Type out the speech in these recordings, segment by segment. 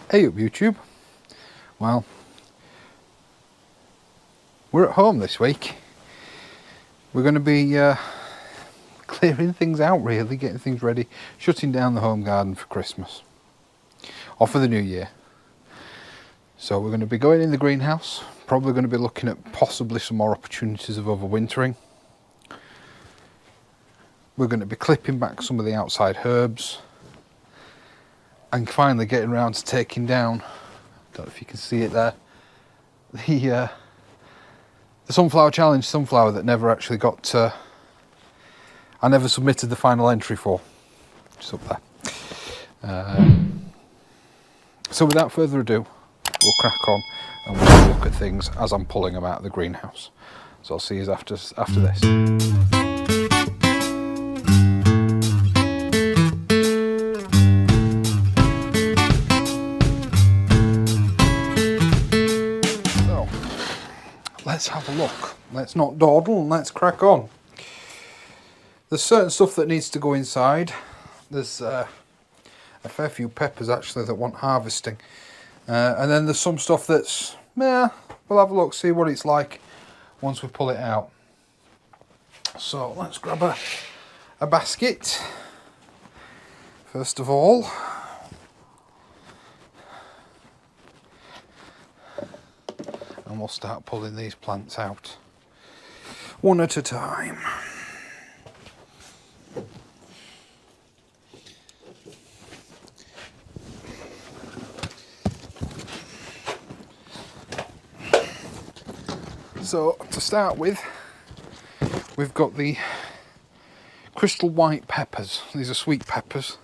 Hey up YouTube. Well, we're at home this week. We're going to be clearing things out really, getting things ready, shutting down the home garden for Christmas. Or for the new year. So we're going to be going in the greenhouse, probably going to be looking at possibly some more opportunities of overwintering. We're going to be clipping back some of the outside herbs. And finally getting around to taking down, I don't know if you can see it there, the Sunflower Challenge sunflower that never actually got, I never submitted the final entry for, just up there. So without further ado, we'll crack on and we'll look at things as I'm pulling them out of the greenhouse. So I'll see you after this. Let's have a look. Let's not dawdle and let's crack on. There's certain stuff that needs to go inside. There's a fair few peppers actually that want harvesting. And then there's some stuff that's, we'll have a look, see what it's like once we pull it out. So let's grab a basket. First of all. And we'll start pulling these plants out one at a time. So to start with, we've got the crystal white peppers. These are sweet peppers.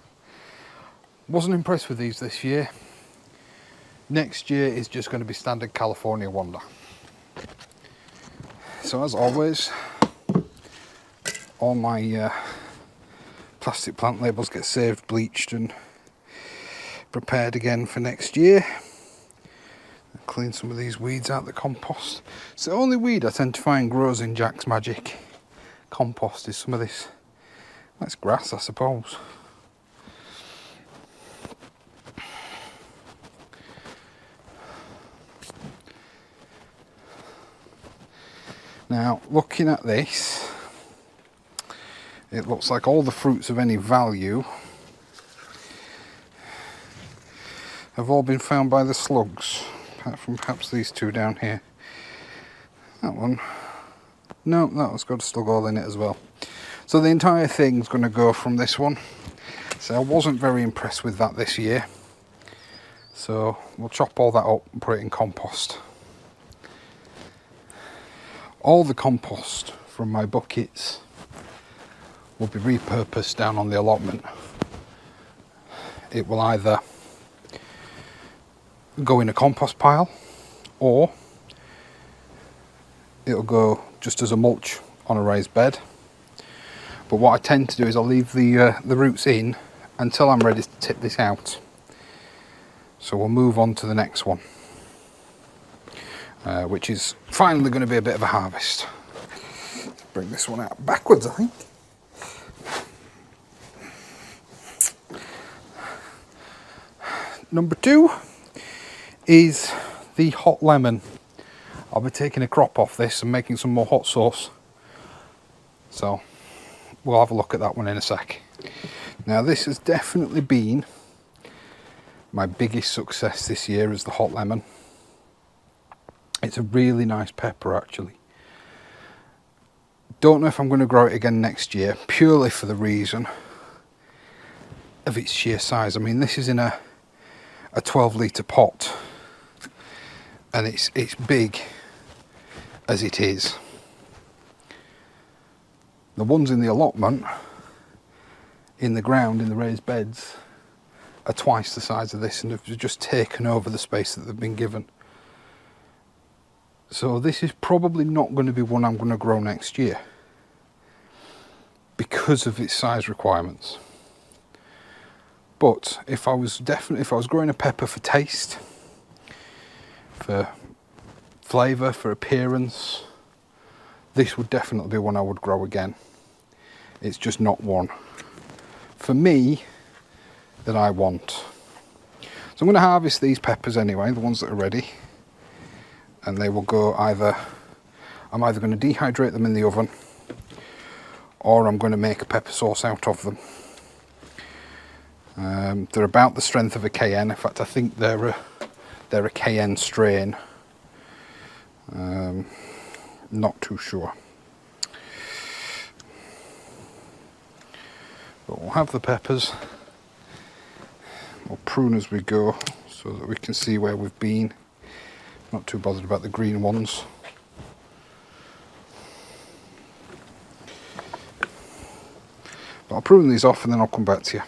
Wasn't impressed with these this year. Next year is just going to be standard California Wonder. So as always, all my plastic plant labels get saved, bleached and prepared again for next year. Clean some of these weeds out the compost. It's the only weed I tend to find grows in Jack's Magic compost is some of this. That's grass, I suppose. Now, looking at this, it looks like all the fruits of any value have all been found by the slugs, apart from perhaps these two down here. That one, no, that one's got a slug all in it as well. So the entire thing's going to go from this one. So I wasn't very impressed with that this year. So we'll chop all that up and put it in compost. All the compost from my buckets will be repurposed down on the allotment. It will either go in a compost pile or it'll go just as a mulch on a raised bed. But what I tend to do is I'll leave the roots in until I'm ready to tip this out. So we'll move on to the next one. Which is finally going to be a bit of a harvest. Let's bring this one out backwards, I think. Number 2 is the hot lemon. I'll be taking a crop off this and making some more hot sauce. So we'll have a look at that one in a sec. Now this has definitely been my biggest success this year is the hot lemon. It's a really nice pepper actually. Don't know if I'm going to grow it again next year, purely for the reason of its sheer size. I mean, this is in a 12-litre pot and it's big as it is. The ones in the allotment, in the ground, in the raised beds, are twice the size of this and have just taken over the space that they've been given. So this is probably not going to be one I'm going to grow next year because of its size requirements. But if I was growing a pepper for taste, for flavour, for appearance, this would definitely be one I would grow again. It's just not one for me that I want. So I'm going to harvest these peppers anyway, the ones that are ready, and they will go either, I'm either going to dehydrate them in the oven, or I'm going to make a pepper sauce out of them. They're about the strength of a Cayenne. In fact, I think they're a Cayenne strain. Not too sure. But we'll have the peppers. We'll prune as we go so that we can see where we've been. Not too bothered about the green ones. But I'll prune these off and then I'll come back to you.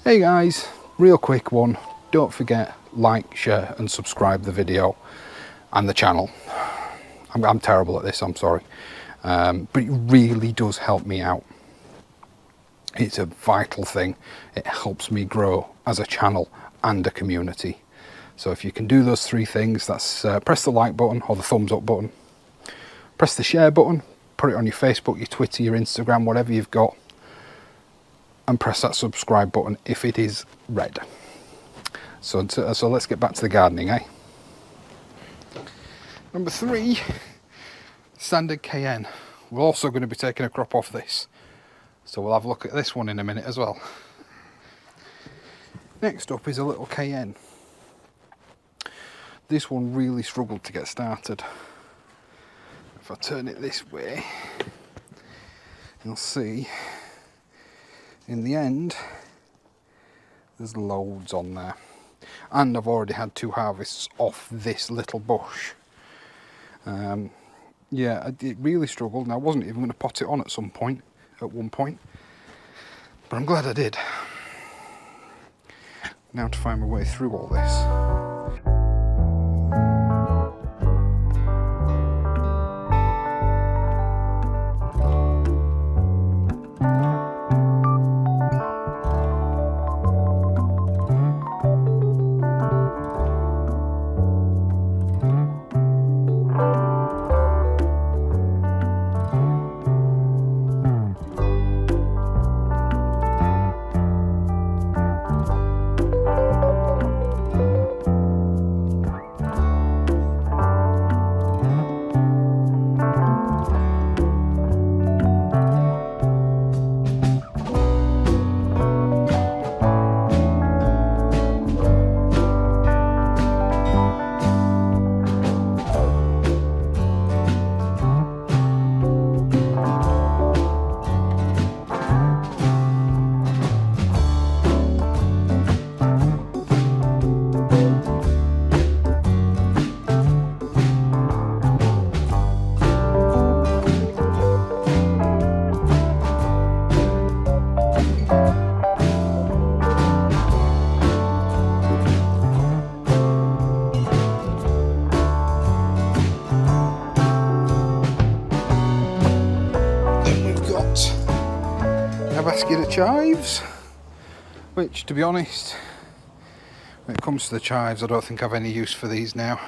Hey guys, real quick one, don't forget like, share and subscribe the video and the channel. I'm terrible at this, I'm sorry, but it really does help me out. It's a vital thing. It helps me grow as a channel and a community. So if you can do those three things, that's press the like button or the thumbs up button, press the share button, put it on your Facebook, your Twitter, your Instagram, whatever you've got, and press that subscribe button if it is red. So let's get back to the gardening, eh? Number 3, standard Cayenne. We're also going to be taking a crop off this, so we'll have a look at this one in a minute as well. Next up is a little Cayenne. This one really struggled to get started. If I turn it this way, you'll see in the end there's loads on there, and I've already had 2 harvests off this little bush. Yeah, it really struggled, and I wasn't even going to pot it on at one point, but I'm glad I did. Now to find my way through all this. Basket of chives, which, to be honest, when it comes to the chives, I don't think I've any use for these now.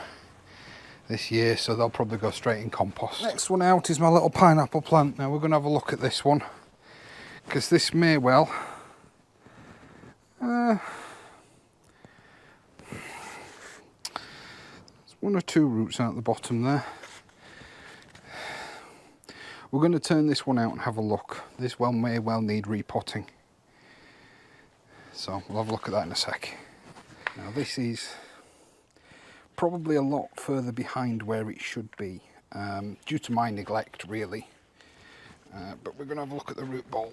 this year, so they'll probably go straight in compost. Next one out is my little pineapple plant. Now we're going to have a look at this one, because this may well there's one or two roots out the bottom there. We're going to turn this one out and have a look. This one may well need repotting, so we'll have a look at that in a sec. Now this is probably a lot further behind where it should be, due to my neglect really, but we're going to have a look at the root ball.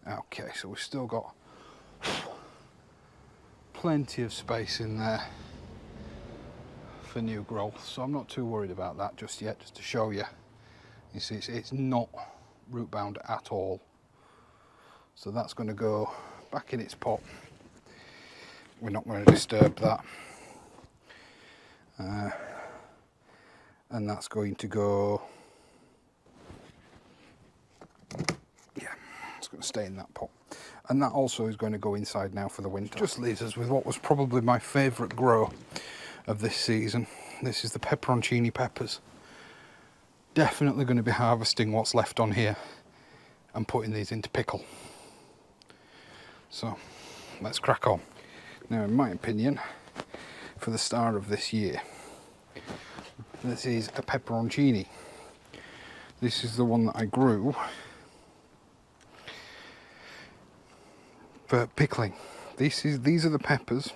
Okay, so we've still got plenty of space in there for new growth, so I'm not too worried about that just yet. Just to show you, you see it's not root bound at all, so that's going to go back in its pot. We're not going to disturb that, and that's going to go, yeah, it's going to stay in that pot, and that also is going to go inside now for the winter. Just leaves us with what was probably my favourite grow of this season. This is the Pepperoncini Peppers. Definitely going to be harvesting what's left on here and putting these into pickle. So let's crack on. Now, in my opinion, for the star of this year, this is a Pepperoncini. This is the one that I grew for pickling. These are the peppers,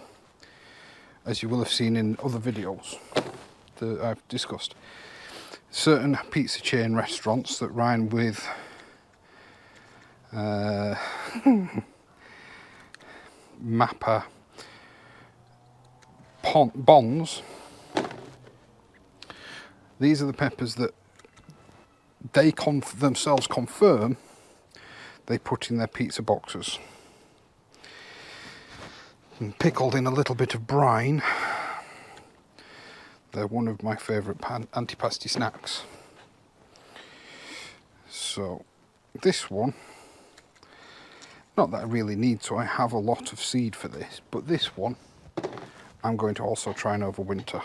as you will have seen in other videos that I've discussed. Certain pizza chain restaurants that rhyme with Mappa Bonds. These are the peppers that they themselves confirm they put in their pizza boxes. And pickled in a little bit of brine. They're one of my favourite antipasti snacks. So this one, not that I really need to, I have a lot of seed for this, but this one I'm going to also try and overwinter.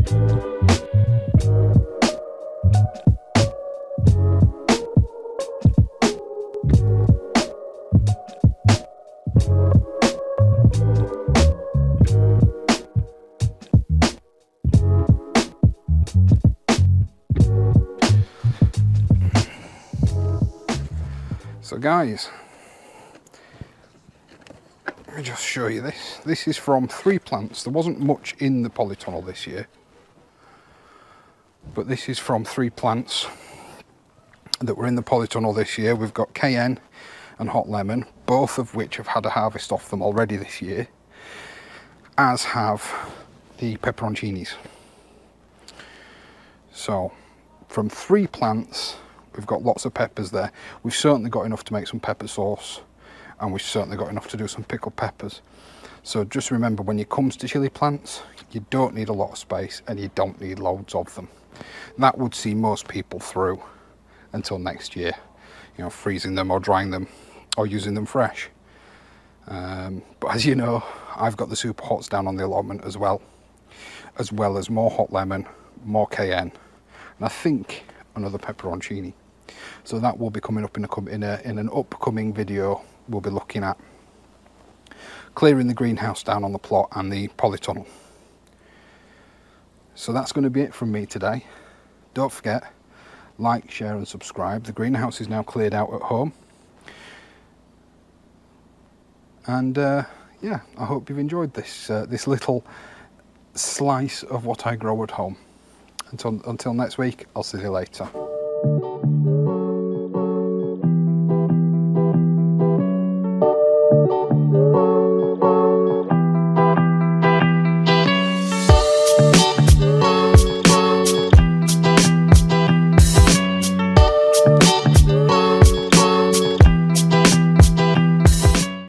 So guys, let me just show you this. This is from 3 plants. There wasn't much in the polytunnel this year, but this is from 3 plants that were in the polytunnel this year. We've got Cayenne and Hot Lemon, both of which have had a harvest off them already this year, as have the Pepperoncinis. So from 3 plants, we've got lots of peppers there. We've certainly got enough to make some pepper sauce, and we've certainly got enough to do some pickled peppers. So just remember, when it comes to chilli plants, you don't need a lot of space and you don't need loads of them. That would see most people through until next year, you know, freezing them or drying them or using them fresh. But as you know, I've got the super hots down on the allotment as well as more hot lemon, more cayenne, and I think another pepperoncini. So that will be coming up in an upcoming video. We'll be looking at clearing the greenhouse down on the plot and the polytunnel. So that's going to be it from me today. Don't forget, like, share and subscribe. The greenhouse is now cleared out at home. And yeah, I hope you've enjoyed this little slice of what I grow at home. Until next week, I'll see you later.